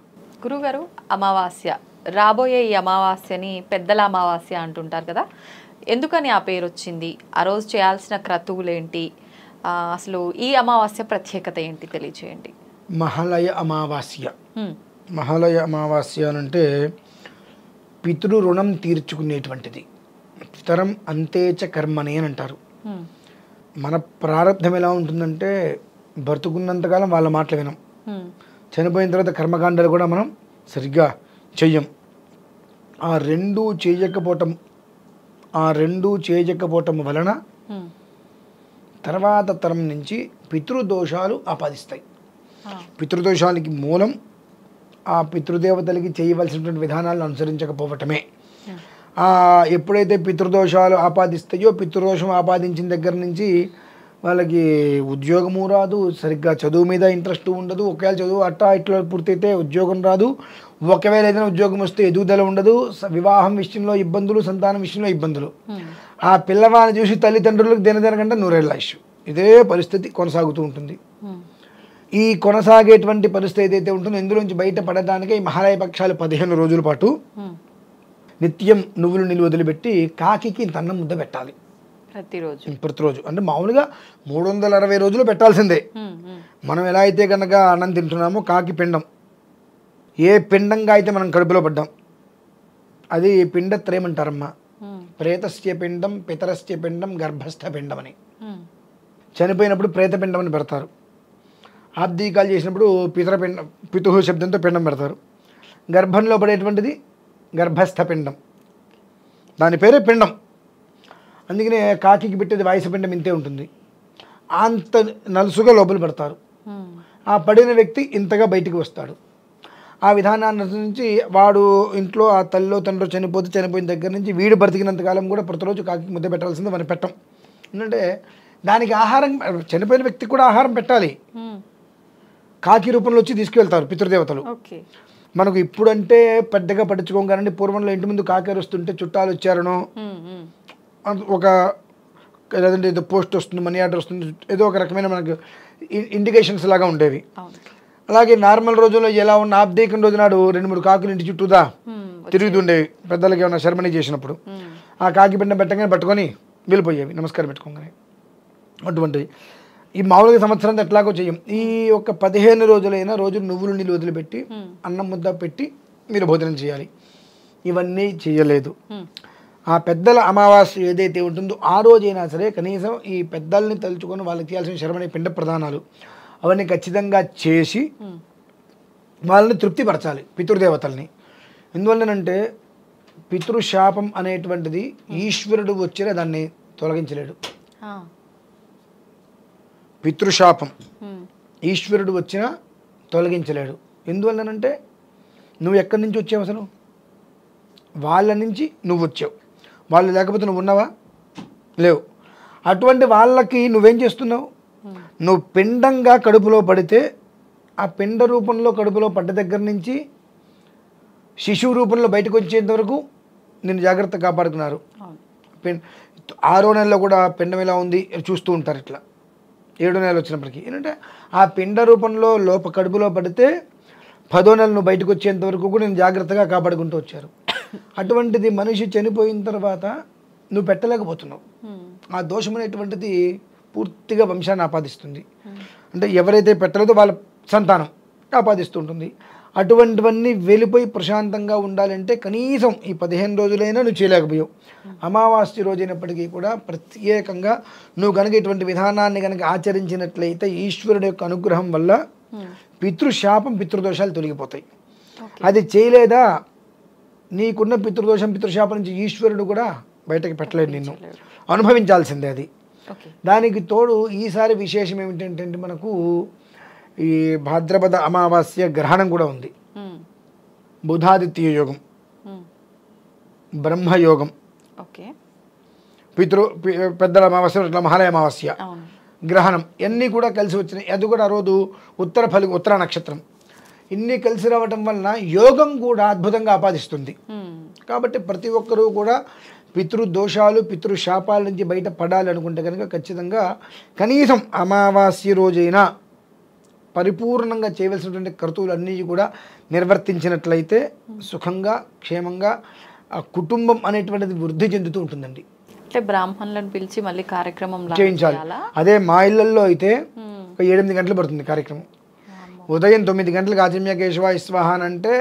[SPEAKER 2] గురుగారు, అమావాస్య రాబోయే ఈ అమావాస్యని పెద్దల అమావాస్య అంటుంటారు కదా, ఎందుకని ఆ పేరు వచ్చింది? ఆ రోజు చేయాల్సిన క్రతువులేంటి? అసలు ఈ అమావాస్య ప్రత్యేకత ఏంటి తెలియచేయండి.
[SPEAKER 3] మహాలయ అమావాస్య. మహాలయ అమావాస్య అంటే పితృ రుణం తీర్చుకునేటువంటిది. పితరం అంతేచ కర్మని అని అంటారు. మన ప్రారంధం ఎలా ఉంటుందంటే బ్రతుకున్నంతకాలం వాళ్ళ మాటలు వినం, చనిపోయిన తర్వాత కర్మకాండాలు కూడా మనం సరిగ్గా చెయ్యం. ఆ రెండూ చేయకపోవటం వలన తర్వాత తరం నుంచి పితృదోషాలు ఆపాదిస్తాయి. పితృదోషాలకి మూలం ఆ పితృదేవతలకి చేయవలసినటువంటి విధానాలను అనుసరించకపోవటమే. ఎప్పుడైతే పితృదోషాలు ఆపాదిస్తాయో పితృదోషం ఆపాదించిన దగ్గర నుంచి వాళ్ళకి ఉద్యోగము రాదు, సరిగ్గా చదువు మీద ఇంట్రెస్ట్ ఉండదు. ఒకవేళ చదువు ఇట్లా పూర్తయితే ఉద్యోగం రాదు. ఒకవేళ ఏదైనా ఉద్యోగం వస్తే ఎదుగుదల ఉండదు. వివాహం విషయంలో ఇబ్బందులు, సంతానం విషయంలో ఇబ్బందులు. ఆ పిల్లవాడిని చూసి తల్లిదండ్రులకు దేనికంటే 100 ఏళ్ళ ఆయుష్. ఇదే పరిస్థితి కొనసాగుతూ ఉంటుంది. ఈ కొనసాగేటువంటి పరిస్థితి ఏదైతే ఉంటుందో ఇందులోంచి బయటపడడానికే ఈ మహాలయ పక్షాలు 15 రోజుల పాటు నిత్యం నువ్వులు నీళ్ళు వదిలిపెట్టి కాకికి ఇంత అన్నం ముద్ద పెట్టాలి ప్రతిరోజు. అంటే మామూలుగా 360 రోజులు పెట్టాల్సిందే. మనం ఎలా అయితే కనుక అన్నం తింటున్నామో కాకి పిండం, ఏ పిండంగా అయితే మనం కడుపులో పడ్డాం అది పిండత్రయం అంటారమ్మా. ప్రేతస్య పిండం, పితరస్య పిండం, గర్భస్థ పిండం అని. చనిపోయినప్పుడు ప్రేతపిండం అని పెడతారు. ఆబ్దీకాలు చేసినప్పుడు పితుహు శబ్దంతో పిండం పెడతారు. గర్భంలో పడేటువంటిది గర్భస్థ పిండం, దాని పేరే పిండం. అందుకనే కాకికి పెట్టేది వాయుస పిండం ఇంతే ఉంటుంది. అంత నలుసుగా లోపల పెడతారు. ఆ పడిన వ్యక్తి ఇంతగా బయటికి వస్తాడు. ఆ విధానాన్ని నుంచి వాడు ఇంట్లో ఆ తల్లిలో తండ్రి చనిపోయిన దగ్గర నుంచి వీడు బ్రతికినంతకాలం కూడా ప్రతిరోజు కాకి ముద్ద పెట్టాల్సింది మనం పెట్టం. ఎందుకంటే దానికి ఆహారం, చనిపోయిన వ్యక్తికి కూడా ఆహారం పెట్టాలి. కాకి రూపంలో వచ్చి తీసుకువెళ్తారు పితృదేవతలు. మనకు ఇప్పుడంటే పెద్దగా పట్టించుకోం కానీ పూర్వంలో ఇంటి ముందు కాకేరు వస్తుంటే చుట్టాలు వచ్చారనో, ఒక లేదంటే ఏదో పోస్ట్ వస్తుంది, మనీ ఆర్డర్ వస్తుంది, ఏదో ఒక రకమైన మనకు ఇండికేషన్స్ లాగా ఉండేవి. అలాగే నార్మల్ రోజుల్లో ఎలా ఉన్న ఆబ్దేకం రోజు నాడు 2-3 కాకులు ఇంటి చుట్టూదా తిరుగుతుండేవి. పెద్దలకి ఏమైనా శర్మని చేసినప్పుడు ఆ కాకి పిండం పెట్టగానే పట్టుకొని వెళ్ళిపోయేవి నమస్కారం పెట్టుకోగానే. అటువంటివి ఈ మామూలుగా సంవత్సరం ఎట్లాగో చెయ్యం. ఈ ఒక 15 రోజులైనా రోజు నువ్వులు నీళ్ళు వదిలిపెట్టి అన్నం ముద్ద పెట్టి మీరు భోజనం చేయాలి. ఇవన్నీ చేయలేదు. ఆ పెద్దల అమావాస్య ఏదైతే ఉంటుందో ఆ రోజైనా సరే కనీసం ఈ పెద్దల్ని తలుచుకొని వాళ్ళకి చేయాల్సిన శర్మని పిండ ప్రదానాలు అవన్నీ ఖచ్చితంగా చేసి వాళ్ళని తృప్తిపరచాలి పితృదేవతల్ని. ఎందువల్లనంటే పితృశాపం అనేటువంటిది ఈశ్వరుడు వచ్చినా దాన్ని తొలగించలేడు. పితృశాపం ఈశ్వరుడు వచ్చినా తొలగించలేడు. ఎందువల్లనంటే నువ్వు ఎక్కడి నుంచి వచ్చావు అసలు? వాళ్ళ నుంచి నువ్వు వచ్చావు. వాళ్ళు లేకపోతే నువ్వు ఉన్నావా? లేవు. అటువంటి వాళ్ళకి నువ్వేం చేస్తున్నావు? నువ్వు పిండంగా కడుపులో పడితే ఆ పిండ రూపంలో కడుపులో పడ్డ దగ్గర నుంచి శిశువు రూపంలో బయటకు వచ్చేంత వరకు నిన్ను జాగ్రత్త కాపాడుకున్నారు. 6వ నెలలో కూడా పిండం ఎలా ఉంది చూస్తూ ఉంటారు. ఇట్లా 7వ నెల వచ్చినప్పటికీ ఏంటంటే ఆ పిండ రూపంలో కడుపులో పడితే 10వ నెల నువ్వు బయటకు వచ్చేంత వరకు కూడా నేను జాగ్రత్తగా కాపాడుకుంటూ వచ్చారు. అటువంటిది మనిషి చనిపోయిన తర్వాత నువ్వు పెట్టలేకపోతున్నావు. ఆ దోషం అనేటువంటిది పూర్తిగా వంశాన్ని ఆపాదిస్తుంది. అంటే ఎవరైతే పెట్టలేదో వాళ్ళ సంతానం ఆపాదిస్తూ ఉంటుంది. అటువంటివన్నీ వెళ్ళిపోయి ప్రశాంతంగా ఉండాలంటే కనీసం ఈ 15 రోజులైనా నువ్వు చేయలేకపోయావు. అమావాస్య రోజైనప్పటికీ కూడా ప్రత్యేకంగా నువ్వు కనుక ఇటువంటి విధానాన్ని కనుక ఆచరించినట్లయితే ఈశ్వరుడు యొక్క అనుగ్రహం వల్ల పితృశాపం పితృదోషాలు తొలగిపోతాయి. అది చేయలేదా నీకున్న పితృదోషం పితృశాపం నుంచి ఈశ్వరుడు కూడా బయటకు పెట్టలేడు, నిన్ను అనుభవించాల్సిందే అది. దానికి తోడు ఈసారి విశేషం ఏమిటంటే మనకు ఈ భాద్రపద అమావాస్య గ్రహణం కూడా ఉంది. బుధాదిత్య యోగం, బ్రహ్మయోగం, పెద్దల అమావాస్య, మహాలయ అమావాస్య, గ్రహణం ఇవన్నీ కూడా కలిసి వచ్చినాయి. అది కూడా ఆ రోజు ఉత్తర నక్షత్రం. ఇన్ని కలిసి రావటం వలన యోగం కూడా అద్భుతంగా ఆపాదిస్తుంది. కాబట్టి ప్రతి ఒక్కరూ కూడా పితృదోషాలు పితృశాపాల నుంచి బయట పడాలి అనుకుంటే కనుక ఖచ్చితంగా కనీసం అమావాస్య రోజైనా పరిపూర్ణంగా చేయవలసినటువంటి కర్తవ్యాలన్నీ కూడా నిర్వర్తించినట్లయితే సుఖంగా క్షేమంగా ఆ కుటుంబం అనేటువంటిది వృద్ధి చెందుతూ ఉంటుందండి.
[SPEAKER 2] అంటే బ్రాహ్మణులను పిలిచి మళ్ళీ కార్యక్రమం
[SPEAKER 3] చేయించాలి. అదే మా ఇళ్లలో అయితే ఒక 8 గంటలు పడుతుంది కార్యక్రమం. ఉదయం 9 గంటలకు ఆచమ్య కేశవ ఇస్వాహ అంటే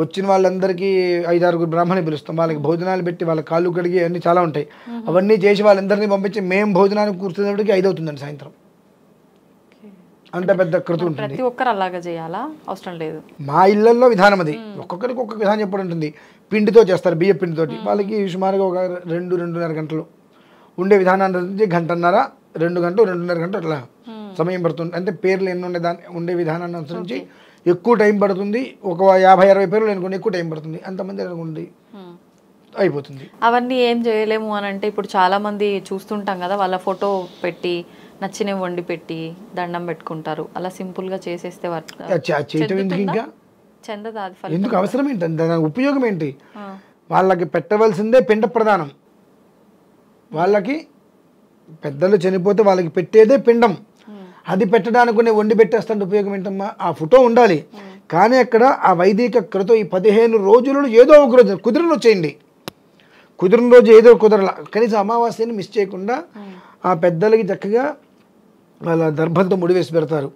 [SPEAKER 3] వచ్చిన వాళ్ళందరికీ 5-6 బ్రాహ్మణులు పిలుస్తాం. వాళ్ళకి భోజనాలు పెట్టి వాళ్ళ కాళ్ళు కడిగి అన్నీ చాలా ఉంటాయి. అవన్నీ చేసి వాళ్ళందరినీ పంపించి మేము భోజనానికి కూర్చునేప్పటికి 5 అవుతుందండి సాయంత్రం. అంత పెద్ద కృతి ఉంటుంది.
[SPEAKER 2] ప్రతి ఒక్కరు అలాగా చేయాలా? అవసరం లేదు.
[SPEAKER 3] మా ఇళ్లలో విధానం అది. ఒక్కొక్కరికి ఒక్కొక్క విధానం చెప్పడం ఉంటుంది. పిండితో చేస్తారు, బియ్య పిండితోటి. వాళ్ళకి సుమారుగా ఒక 2-2.5 గంటలు ఉండే విధానాన్ని గంటన్నర 2 గంటలు 2.5 గంటలు అట్లా సమయం పడుతుంది. అంటే పేర్లు ఎన్ని ఉండే విధానాన్ని అనుసరించి ఎక్కువ టైం పడుతుంది. ఒక 50-60 పేర్లు అనుకోండి ఎక్కువ టైం పడుతుంది. అంతమంది అనుకోండి అయిపోతుంది.
[SPEAKER 2] అవన్నీ ఏం చేయలేము అని అంటే ఇప్పుడు చాలా మంది చూస్తుంటాం కదా, వాళ్ళ ఫోటో పెట్టి నచ్చినవి వండి పెట్టి దండం పెట్టుకుంటారు. అలా సింపుల్ గా చేసేస్తే
[SPEAKER 3] ఇంకా
[SPEAKER 2] చెందదా?
[SPEAKER 3] ఎందుకు అవసరం ఏంటంటే దాని ఉపయోగం ఏంటి? వాళ్ళకి పెట్టవలసిందే పిండ ప్రదానం. వాళ్ళకి పెద్దలు చనిపోతే వాళ్ళకి పెట్టేదే పిండం. అది పెట్టడానికి నేను వండి పెట్టేస్తాను ఉపయోగం ఏంటమ్మా? ఆ ఫోటో ఉండాలి. కానీ అక్కడ ఆ వైదిక కృతం ఈ 15 రోజులలో ఏదో ఒక రోజు కుదిరిన వచ్చేయండి. కుదిరిన రోజు ఏదో కుదరలా కనీసం అమావాస్యని మిస్ చేయకుండా ఆ పెద్దలకి చక్కగా వాళ్ళ దర్భంతో ముడివేసి పెడతారు.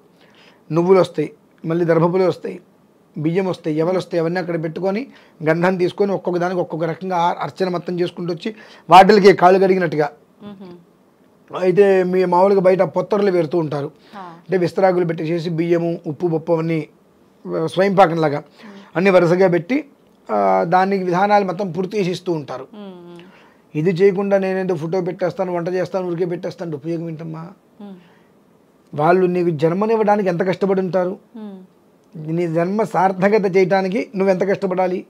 [SPEAKER 3] నువ్వులు వస్తాయి, మళ్ళీ దర్భపులు వస్తాయి, బియ్యం వస్తాయి, ఎవలు వస్తాయి, అవన్నీ అక్కడ పెట్టుకొని గంధం తీసుకొని ఒక్కొక్క దానికి ఒక్కొక్క రకంగా అర్చన మొత్తం చేసుకుంటూ వచ్చి వాటికి కాళ్ళు కడిగినట్టుగా. అయితే మీ మామూలుగా బయట పొత్తర్లు పెడుతూ ఉంటారు. అంటే విస్తరాకులు పెట్టేసేసి బియ్యము ఉప్పు పప్పు అవన్నీ స్వయంపాకంలాగా అన్ని వరుసగా పెట్టి దానికి విధానాలు మొత్తం పూర్తి చేసి ఇస్తూ ఉంటారు. ఇది చేయకుండా నేనేదో ఫోటో పెట్టేస్తాను, వంట చేస్తాను, ఊరికే పెట్టేస్తాను ఉపయోగం ఏంటమ్మా? వాళ్ళు నీకు జన్మనివ్వడానికి ఎంత కష్టపడి ఉంటారు? నీ జన్మ సార్థకత చేయడానికి నువ్వు ఎంత కష్టపడాలి?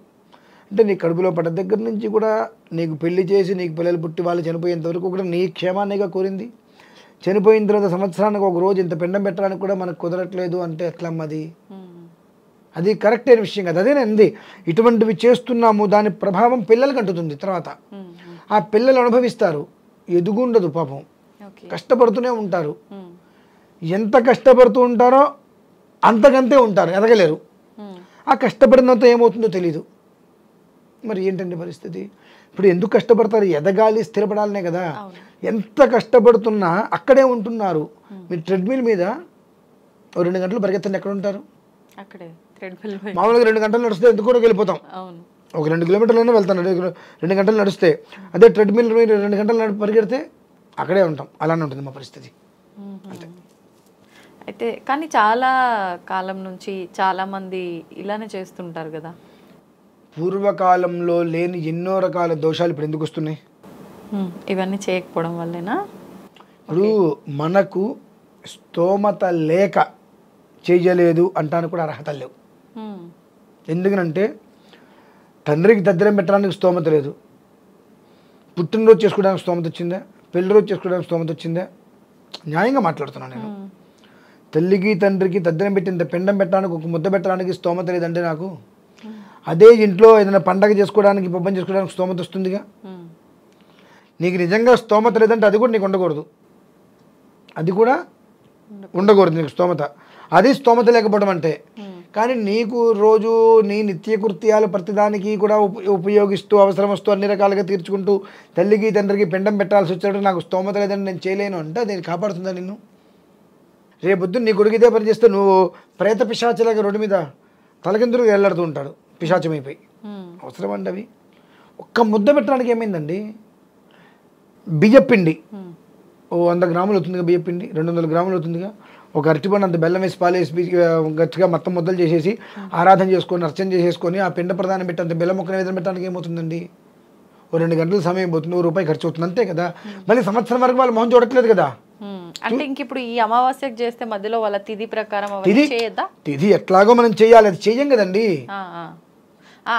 [SPEAKER 3] అంటే నీ కడుపులో పడ్డ దగ్గర నుంచి కూడా నీకు పెళ్లి చేసి నీకు పిల్లలు పుట్టి వాళ్ళు చనిపోయేంత వరకు కూడా నీ క్షేమాన్నిగా కోరింది. చనిపోయిన తర్వాత సంవత్సరానికి ఒక రోజు ఇంత పిండం పెట్టడానికి కూడా మనకు కుదరట్లేదు అంటే ఎట్లమ్మది? అది కరెక్ట్ అయిన విషయం కదా. అదేనంది ఇటువంటివి చేస్తున్నాము, దాని ప్రభావం పిల్లలకి అంటుతుంది. తర్వాత ఆ పిల్లలు అనుభవిస్తారు. ఎదుగుండదు పాపం, కష్టపడుతూనే ఉంటారు. ఎంత కష్టపడుతూ ఉంటారో అంతకంతే ఉంటారు, ఎదగలేరు. ఆ కష్టపడినంత ఏమవుతుందో తెలీదు. మరి ఏంటండి పరిస్థితి? ఇప్పుడు ఎందుకు కష్టపడతారు? ఎదగాలి, స్థిరపడాలనే కదా. ఎంత కష్టపడుతున్నా అక్కడే ఉంటున్నారు. మీరు ట్రెడ్మిల్ మీద 2 గంటలు పరిగెత్తండి, ఎక్కడ ఉంటారు? మామూలుగా 2 గంటలు నడిస్తే ఎందుకు కూడా వెళ్ళిపోతాం. ఒక 2 కిలోమీటర్లైనా వెళ్తాను, 2 గంటలు నడిస్తే. అదే ట్రెడ్మిల్ 2 గంటలు పరిగెడితే అక్కడే ఉంటాం. అలానే ఉంటుంది మా పరిస్థితి. అంతే.
[SPEAKER 2] అయితే కానీ చాలా కాలం నుంచి చాలా మంది ఇలానే చేస్తుంటారు కదా.
[SPEAKER 3] పూర్వకాలంలో లేని ఎన్నో రకాల దోషాలు ఇప్పుడు ఎందుకు వస్తున్నాయి?
[SPEAKER 2] ఇవన్నీ చేయకపోవడం వల్లేనా?
[SPEAKER 3] ఇప్పుడు మనకు స్తోమత లేక చేయలేదు అంటాను కూడా అర్హత లేవు. ఎందుకనంటే తండ్రికి దద్దరం పెట్టడానికి స్తోమత లేదు, పుట్టినరోజు చేసుకోవడానికి స్తోమత వచ్చిందా, పెళ్లి రోజు చేసుకోవడానికి స్తోమత వచ్చిందా? న్యాయంగా మాట్లాడుతున్నాను నేను. తల్లికి తండ్రికి దద్దరం పెట్టి ఇంత పిండం పెట్టడానికి ఒక ముద్ద పెట్టడానికి స్తోమత లేదంటే నాకు, అదే ఇంట్లో ఏదైనా పండగ చేసుకోవడానికి పబ్బం చేసుకోవడానికి స్తోమత వస్తుందిగా. నీకు నిజంగా స్తోమత లేదంటే అది కూడా నీకు ఉండకూడదు, అది కూడా ఉండకూడదు నీకు స్తోమత. అది స్తోమత లేకపోవడం అంటే. కానీ నీకు రోజు నీ నిత్యకృత్యాలు ప్రతిదానికి కూడా ఉపయోగిస్తూ అవసరం వస్తూ అన్ని రకాలుగా తీర్చుకుంటూ తల్లికి తండ్రికి పిండం పెట్టాల్సి వచ్చేటప్పుడు నాకు స్తోమత లేదని నేను చేయలేను అంటే అది కాపాడుతుందా నిన్ను? రేపొద్దు నీ కొడుకు ఇదే పని చేస్తే నువ్వు ప్రేత పిశాచలాగా రోడ్డు మీద తలకిందులు వెళ్ళాడుతూ ఉంటాడు పిశాచమైపోయి. అవసరం అండి అవి? ఒక్క ముద్ద పెట్టడానికి ఏమైందండి? బియ్యపిండి ఓ 100 గ్రాములు అవుతుందిగా, బియ్యపిండి 200 గ్రాములు అవుతుందిగా, ఒక అరటిపండు అంత బెల్లం వేసి పాలేసి గట్టిగా మొత్తం ముద్దలు చేసేసి ఆరాధన చేసుకొని అర్చన చేసేసుకొని ఆ పిండ ప్రదానం పెట్టి అంత బెల్లం మొక్కన వేదన పెట్టడానికి ఏమవుతుందండి? ఓ 2 గంటల సమయం పోతుంది, ₹1 ఖర్చు అవుతుంది, అంతే కదా. మళ్ళీ సంవత్సరం వరకు వాళ్ళు మొహం చూడట్లేదు కదా.
[SPEAKER 2] అంటే ఇంక ఇప్పుడు ఈ అమావాస్యకు చేస్తే మధ్యలో వాళ్ళ తిథి ప్రకారం చేయొద్దా?
[SPEAKER 3] తిథి ఎట్లాగో మనం చేయాలి, అది చెయ్యం కదండి.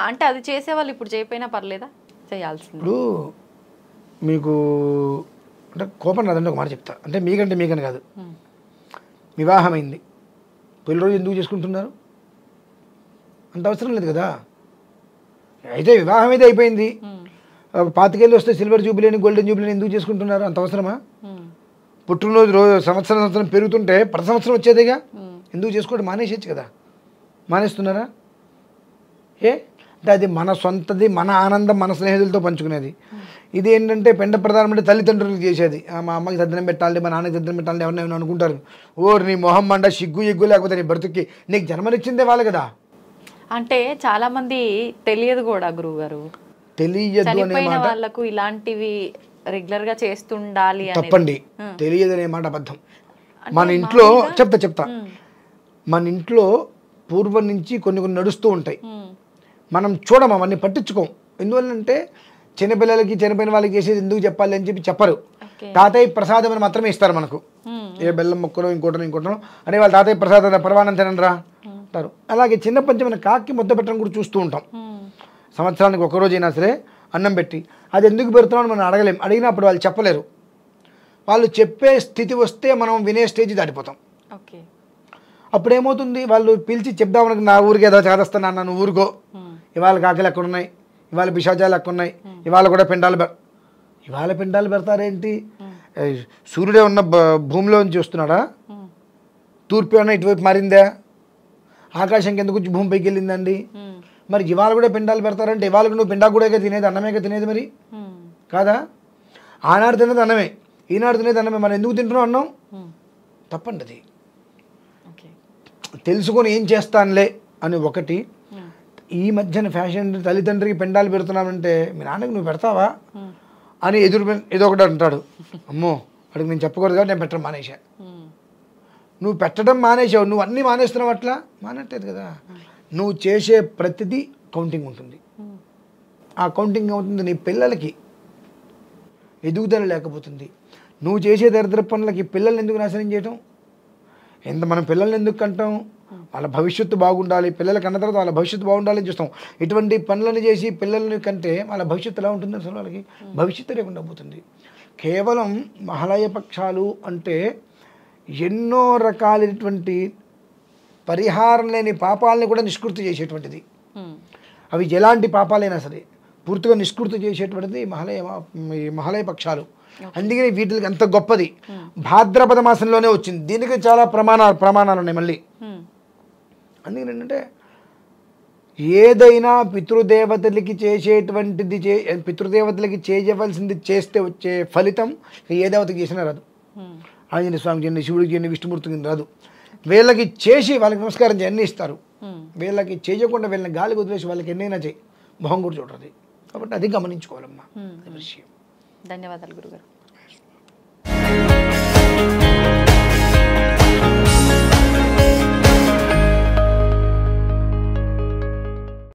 [SPEAKER 2] అంటే అది చేసే వాళ్ళు ఇప్పుడు చేయకపోయినా పర్లేదా? చేయాల్సింది.
[SPEAKER 3] ఇప్పుడు మీకు అంటే కోపం రాదండి, ఒక మాట చెప్తా. అంటే మీకని కాదు, వివాహమైంది, పెళ్లి రోజు ఎందుకు చేసుకుంటున్నారు? అంత అవసరం లేదు కదా. అయితే వివాహం అయితే అయిపోయింది, 25 ఏళ్ళు వస్తే సిల్వర్ జూబిలీని గోల్డెన్ జూబిలీని ఎందుకు చేసుకుంటున్నారు? అంత అవసరమా? పుట్టినరోజు రోజు సంవత్సరం పెరుగుతుంటే ప్రతి సంవత్సరం వచ్చేదిగా, ఎందుకు చేసుకోవడం? మానేసేచ్చు కదా. మానేస్తున్నారా? అంటే అది మన సొంతది, మన ఆనందం, మన స్నేహితులతో పంచుకునేది. ఇది ఏంటంటే పిండ ప్రధానం అంటే తల్లిదండ్రులకు చేసేది. మా అమ్మకి దద్దనం పెట్టాలి, మా నాన్నకి దద్దనం పెట్టాలి, ఎవరినైనా అనుకుంటారు. నీ మొహం మండ సిగ్గు లేకపోతే నీ బ్రతుక్కి నీకు జన్మనిచ్చిందే వాళ్ళు కదా.
[SPEAKER 2] అంటే చాలా మంది తెలియదు కూడా గురువుగారు, తెలియదు అనే మాట వాళ్ళకు ఇలాంటివి రెగ్యులర్ గా చేస్తుండాలి
[SPEAKER 3] తప్పండి. తెలియదు అనే మాట అబద్ధం. మన ఇంట్లో చెప్తా మన ఇంట్లో పూర్వం నుంచి కొన్ని నడుస్తూ ఉంటాయి, మనం చూడం, అవన్నీ పట్టించుకోం. ఎందువల్లంటే చిన్నపిల్లలకి చనిపోయిన వాళ్ళకి చేసేది ఎందుకు చెప్పాలి అని చెప్పరు. తాతయ్య ప్రసాదం అని మాత్రమే ఇస్తారు మనకు. ఏ బెల్లం మొక్కలో ఇంకోటనో అనే వాళ్ళు తాతయ్య ప్రసాదం పరవానం తినరా అంటారు. అలాగే చిన్న పంచమైన కాకి ముద్ద పెట్టడం కూడా చూస్తూ ఉంటాం. సంవత్సరానికి ఒకరోజైనా సరే అన్నం పెట్టి అది ఎందుకు పెడుతున్నామని మనం అడగలేం. అడిగినప్పుడు వాళ్ళు చెప్పలేరు. వాళ్ళు చెప్పే స్థితి వస్తే మనం వినే స్టేజ్ దాటిపోతాం. అప్పుడు ఏమవుతుంది, వాళ్ళు పిలిచి చెప్దామని నా ఊరికి ఏదో చేదస్తాను నువ్వు ఊరుకో, ఇవాళ కాకలు ఎక్కడున్నాయి, ఇవాళ పిశాచాలు ఎక్కడున్నాయి, ఇవాళ కూడా ఇవాళ పిండాలు పెడతారేంటి? సూర్యుడే ఉన్న భూమిలోంచి వస్తున్నాడా? తూర్పు ఏమన్నా ఇటువైపు మారిందా? ఆకాశంకి ఎందుకు భూమిపైకి వెళ్ళిందండి? మరి ఇవాళ కూడా పిండాలు పెడతారంటే ఇవాళ నువ్వు పిండా కూడా తినేది, అన్నమేగా తినేది మరి కాదా? ఆనాడు తినేది అన్నమే, ఈనాడు తినేది అన్నమే, మనం ఎందుకు తింటున్నాం అన్నం? తప్పండి అది. తెలుసుకొని ఏం చేస్తానులే అని ఒకటి. ఈ మధ్యన ఫ్యాషన్ తల్లిదండ్రికి పిండాలు పెడుతున్నామంటే మీ నాన్నకి నువ్వు పెడతావా అని ఏదో ఒకటి అంటాడు. అమ్మో అడిగి నేను చెప్పకూడదు కాబట్టి నేను పెట్టడం మానేసా. నువ్వు పెట్టడం మానేసావు, నువ్వు అన్నీ మానేస్తున్నావు, అట్లా మానట్లేదు కదా. నువ్వు చేసే ప్రతిదీ కౌంటింగ్ ఉంటుంది. ఆ కౌంటింగ్ అవుతుంది నీ పిల్లలకి ఎదుగుదల లేకపోతుంది. నువ్వు చేసే దరిద్ర పనులకి పిల్లల్ని ఎందుకు నాశనం చేయటం? మనం పిల్లల్ని ఎందుకు కంటాం? వాళ్ళ భవిష్యత్తు బాగుండాలి, పిల్లలకి అన్న తర్వాత వాళ్ళ భవిష్యత్తు బాగుండాలని చూస్తాం. ఇటువంటి పనులను చేసి పిల్లల్ని కంటే వాళ్ళ భవిష్యత్తు ఎలా ఉంటుంది? అసలు వాళ్ళకి భవిష్యత్తు లేకుండా పోతుంది. కేవలం మహాలయ పక్షాలు అంటే ఎన్నో రకాలైనటువంటి పరిహారం లేని పాపాలని కూడా నిష్కృతి చేసేటువంటిది. అవి ఎలాంటి పాపాలైనా సరే పూర్తిగా నిష్కృతి చేసేటువంటిది మహాలయ పక్షాలు. అందుకని వీటికి అంత గొప్పది. భాద్రపద మాసంలోనే వచ్చింది. దీనికి చాలా ప్రమాణాలు ఉన్నాయి మళ్ళీ. అందుకని ఏంటంటే ఏదైనా పితృదేవతలకి చేసేటువంటిది పితృదేవతలకి చేయవలసింది చేస్తే వచ్చే ఫలితం ఏ దేవతకి చేసినా రాదు. ఆంజనేయ స్వామికి చేయండి, శివుడికి చేయండి, విష్ణుమూర్తికి రాదు. వీళ్ళకి చేసి వాళ్ళకి నమస్కారం చేసి అన్నీ ఇస్తారు. వీళ్ళకి చేయకుండా వీళ్ళని గాలికి వదిలేసి వాళ్ళకి ఎన్నైనా చేయి మొహం కూడా చూడరు. కాబట్టి అది గమనించుకోవాలమ్మా విషయం.
[SPEAKER 2] ధన్యవాదాలు గురుగారు.